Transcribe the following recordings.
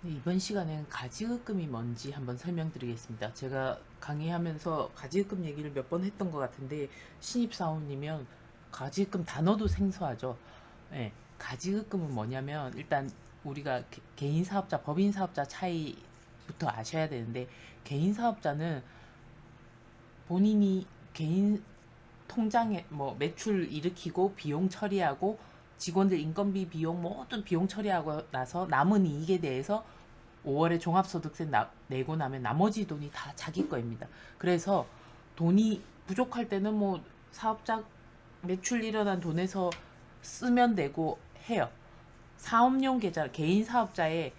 네, 이번 시간엔 가지급금이 뭔지 한번 설명드리겠습니다. 제가 강의하면서 가지급금 얘기를 몇 번 했던 것 같은데 신입사원이면 가지급금 단어도 생소하죠. 네, 가지급금은 뭐냐면 일단 우리가 개인 사업자, 법인 사업자 차이부터 아셔야 되는데 개인 사업자는 본인이 개인 통장에 뭐 매출 일으키고 비용 처리하고 직원들 인건비 비용 모든 비용 처리하고 나서 남은 이익에 대해서 5월에 종합소득세 내고 나면 나머지 돈이 다 자기 거입니다. 그래서 돈이 부족할 때는 뭐 사업자 매출 일어난 돈에서 쓰면 되고 해요. 사업용 계좌, 개인 사업자의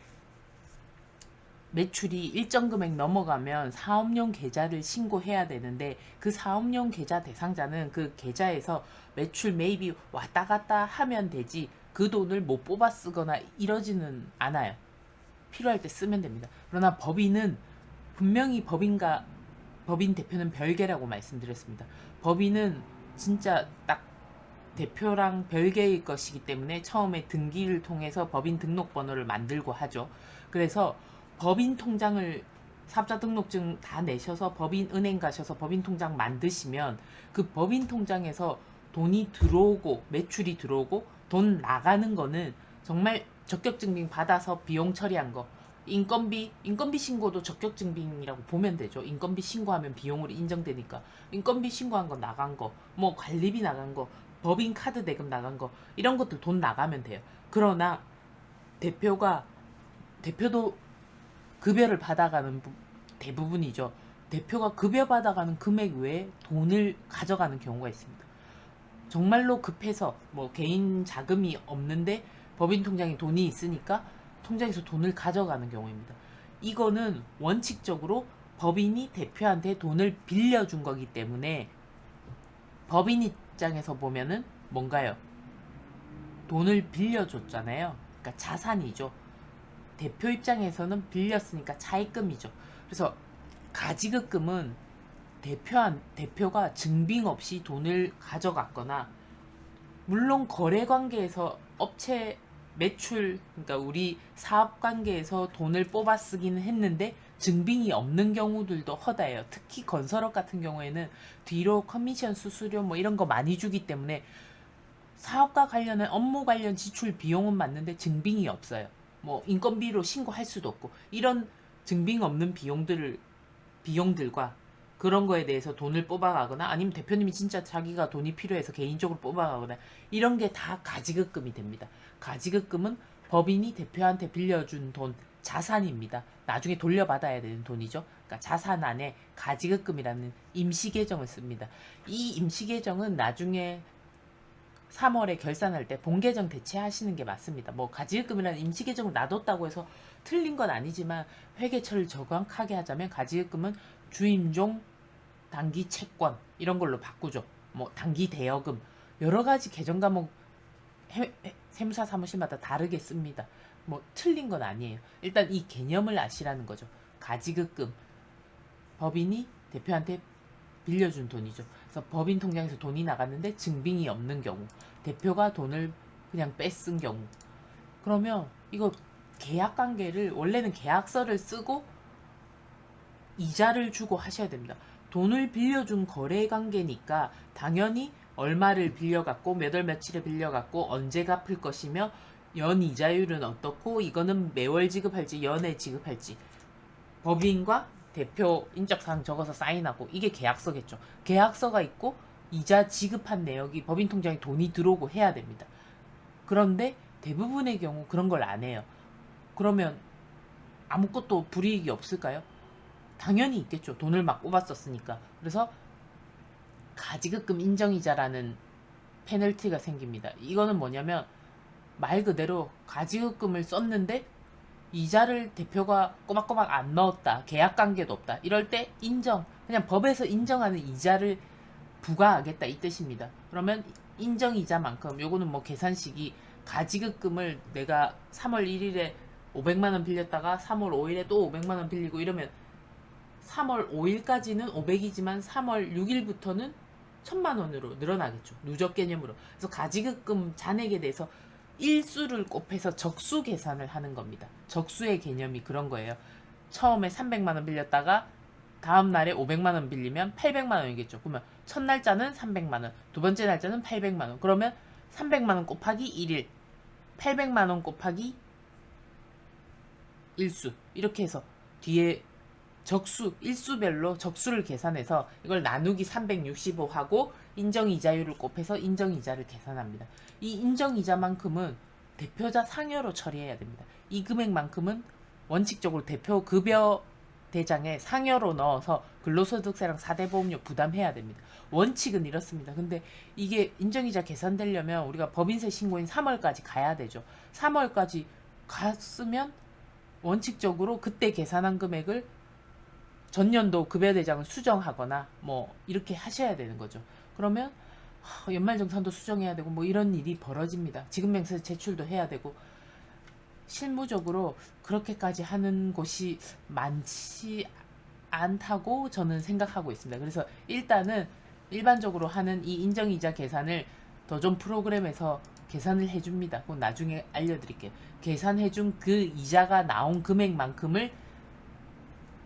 매출이 일정 금액 넘어가면 사업용 계좌를 신고해야 되는데 그 사업용 계좌 대상자는 그 계좌에서 매출 매입이 왔다 갔다 하면 되지 그 돈을 못 뽑아 쓰거나 이러지는 않아요. 필요할 때 쓰면 됩니다. 그러나 법인은 분명히 법인 대표는 별개라고 말씀드렸습니다. 법인은 진짜 딱 대표랑 별개의 것이기 때문에 처음에 등기를 통해서 법인 등록번호를 만들고 하죠. 그래서 법인 통장을 사업자 등록증 다 내셔서 법인 은행 가셔서 법인 통장 만드시면 그 법인 통장에서 돈이 들어오고 매출이 들어오고 돈 나가는 거는 정말 적격증빙 받아서 비용 처리한 거 인건비 신고도 적격증빙이라고 보면 되죠. 인건비 신고하면 비용으로 인정되니까 인건비 신고한 거 나간 거 뭐 관리비 나간 거 법인 카드 대금 나간 거 이런 것들 돈 나가면 돼요. 그러나 대표도 급여를 받아가는 대부분이죠. 대표가 급여 받아가는 금액 외에 돈을 가져가는 경우가 있습니다. 정말로 급해서 뭐 개인 자금이 없는데 법인 통장에 돈이 있으니까 통장에서 돈을 가져가는 경우입니다. 이거는 원칙적으로 법인이 대표한테 돈을 빌려준 거기 때문에 법인 입장에서 보면은 뭔가요? 돈을 빌려줬잖아요. 그러니까 자산이죠. 대표 입장에서는 빌렸으니까 차입금이죠. 그래서 가지급금은 대표가 증빙 없이 돈을 가져갔거나 물론 거래 관계에서 업체 매출 그러니까 우리 사업 관계에서 돈을 뽑아 쓰기는 했는데 증빙이 없는 경우들도 허다해요. 특히 건설업 같은 경우에는 뒤로 커미션 수수료 뭐 이런 거 많이 주기 때문에 사업과 관련한 업무 관련 지출 비용은 맞는데 증빙이 없어요. 뭐 인건비로 신고할 수도 없고 이런 증빙 없는 비용들과 그런 거에 대해서 돈을 뽑아가거나 아니면 대표님이 진짜 자기가 돈이 필요해서 개인적으로 뽑아가거나 이런 게 다 가지급금이 됩니다. 가지급금은 법인이 대표한테 빌려준 돈 자산입니다. 나중에 돌려받아야 되는 돈이죠. 그러니까 자산 안에 가지급금이라는 임시계정을 씁니다. 이 임시계정은 나중에 3월에 결산할 때 본계정 대체하시는 게 맞습니다. 뭐 가지급금이라는 임시계정을 놔뒀다고 해서 틀린 건 아니지만 회계처를 정확하게 하자면 가지급금은 주임종 단기 채권 이런 걸로 바꾸죠. 뭐 단기 대여금 여러 가지 계정 과목 세무사 사무실마다 다르게 씁니다. 뭐 틀린 건 아니에요. 일단 이 개념을 아시라는 거죠. 가지급금 법인이 대표한테 빌려준 돈이죠. 그래서 법인 통장에서 돈이 나갔는데 증빙이 없는 경우, 대표가 돈을 그냥 뺏은 경우. 그러면 이거 계약 관계를 원래는 계약서를 쓰고 이자를 주고 하셔야 됩니다. 돈을 빌려준 거래 관계니까 당연히 얼마를 빌려갔고 몇 월 며칠에 빌려갔고 언제 갚을 것이며 연 이자율은 어떻고 이거는 매월 지급할지 연에 지급할지 법인과 대표 인적사항 적어서 사인하고 이게 계약서겠죠. 계약서가 있고 이자 지급한 내역이 법인 통장에 돈이 들어오고 해야 됩니다. 그런데 대부분의 경우 그런 걸 안 해요. 그러면 아무것도 불이익이 없을까요? 당연히 있겠죠. 돈을 막 뽑았었으니까. 그래서 가지급금 인정이자라는 페널티가 생깁니다. 이거는 뭐냐면 말 그대로 가지급금을 썼는데 이자를 대표가 꼬박꼬박 안 넣었다. 계약관계도 없다. 이럴 때 그냥 법에서 인정하는 이자를 부과하겠다 이 뜻입니다. 그러면 인정이자만큼 요거는 뭐 계산식이 가지급금을 내가 3월 1일에 500만 원 빌렸다가 3월 5일에 또 500만 원 빌리고 이러면 3월 5일까지는 500이지만 3월 6일부터는 1000만 원으로 늘어나겠죠. 누적 개념으로. 그래서 가지급금 잔액에 대해서 일수를 곱해서 적수 계산을 하는 겁니다. 적수의 개념이 그런 거예요. 처음에 300만 원 빌렸다가 다음 날에 500만 원 빌리면 800만 원이겠죠. 그러면 첫 날짜는 300만 원, 두 번째 날짜는 800만 원. 그러면 300만 원 곱하기 1일, 800만 원 곱하기 일수, 이렇게 해서 뒤에 적수, 일수별로 적수를 계산해서 이걸 나누기 365하고 인정이자율을 곱해서 인정이자를 계산합니다. 이 인정이자만큼은 대표자 상여로 처리해야 됩니다. 이 금액만큼은 원칙적으로 대표 급여 대장에 상여로 넣어서 근로소득세랑 4대 보험료 부담해야 됩니다. 원칙은 이렇습니다. 근데 이게 인정이자 계산되려면 우리가 법인세 신고인 3월까지 가야 되죠. 3월까지 갔으면 원칙적으로 그때 계산한 금액을 전년도 급여대장을 수정하거나 뭐 이렇게 하셔야 되는 거죠. 그러면 연말정산도 수정해야 되고 뭐 이런 일이 벌어집니다. 지급명세 제출도 해야 되고 실무적으로 그렇게까지 하는 곳이 많지 않다고 저는 생각하고 있습니다. 그래서 일단은 일반적으로 하는 이 인정이자 계산을 더 좀 프로그램에서 계산을 해줍니다. 그건 나중에 알려드릴게요. 계산해준 그 이자가 나온 금액만큼을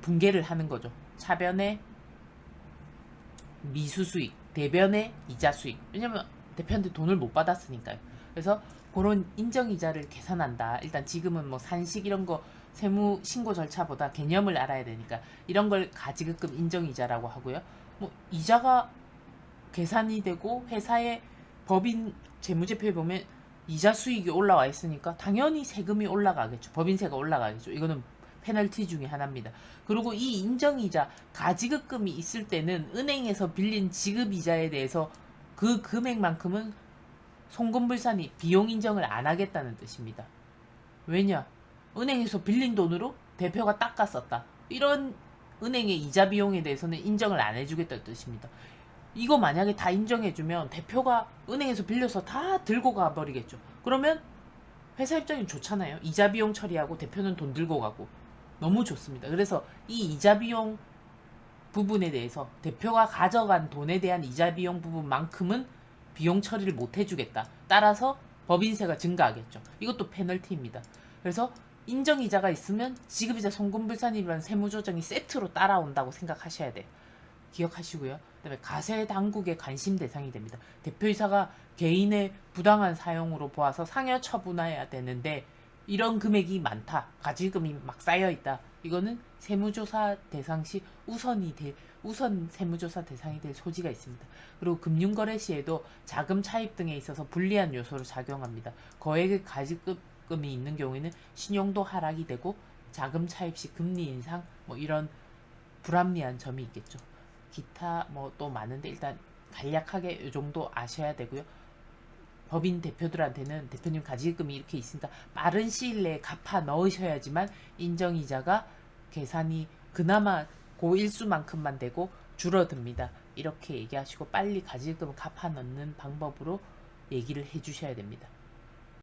분개를 하는 거죠. 차변의 미수수익, 대변의 이자수익. 왜냐면 대표한테 돈을 못 받았으니까요. 그래서 그런 인정이자를 계산한다. 일단 지금은 뭐 산식 이런 거 세무 신고 절차보다 개념을 알아야 되니까 이런 걸 가지급금 인정이자라고 하고요. 뭐 이자가 계산이 되고 회사의 법인 재무제표에 보면 이자 수익이 올라와 있으니까 당연히 세금이 올라가겠죠. 법인세가 올라가겠죠. 이거는 페널티 중에 하나입니다. 그리고 이 인정이자 가지급금이 있을 때는 은행에서 빌린 지급이자에 대해서 그 금액만큼은 송금불산이 비용 인정을 안 하겠다는 뜻입니다. 왜냐? 은행에서 빌린 돈으로 대표가 닦았었다. 이런 은행의 이자 비용에 대해서는 인정을 안 해주겠다는 뜻입니다. 이거 만약에 다 인정해주면 대표가 은행에서 빌려서 다 들고 가버리겠죠. 그러면 회사 입장이 좋잖아요. 이자 비용 처리하고 대표는 돈 들고 가고 너무 좋습니다. 그래서 이 이자 비용 부분에 대해서 대표가 가져간 돈에 대한 이자 비용 부분만큼은 비용 처리를 못 해주겠다. 따라서 법인세가 증가하겠죠. 이것도 페널티입니다. 그래서 인정이자가 있으면 지급이자 송금불산이라는 세무조정이 세트로 따라온다고 생각하셔야 돼요. 기억하시고요. 그다음에 가세 당국의 관심 대상이 됩니다. 대표이사가 개인의 부당한 사용으로 보아서 상여 처분해야 되는데 이런 금액이 많다. 가지금이 막 쌓여 있다. 이거는 세무조사 대상 시 우선 세무조사 대상이 될 소지가 있습니다. 그리고 금융거래 시에도 자금 차입 등에 있어서 불리한 요소로 작용합니다. 거액의 가지금이 있는 경우에는 신용도 하락이 되고 자금 차입 시 금리 인상 뭐 이런 불합리한 점이 있겠죠. 기타 뭐 또 많은데 일단 간략하게 이 정도 아셔야 되고요. 법인 대표들한테는 대표님 가지금이 이렇게 있으니까 빠른 시일 내에 갚아 넣으셔야지만 인정이자가 계산이 그나마 그 일수만큼만 되고 줄어듭니다. 이렇게 얘기하시고 빨리 가지금을 갚아 넣는 방법으로 얘기를 해주셔야 됩니다.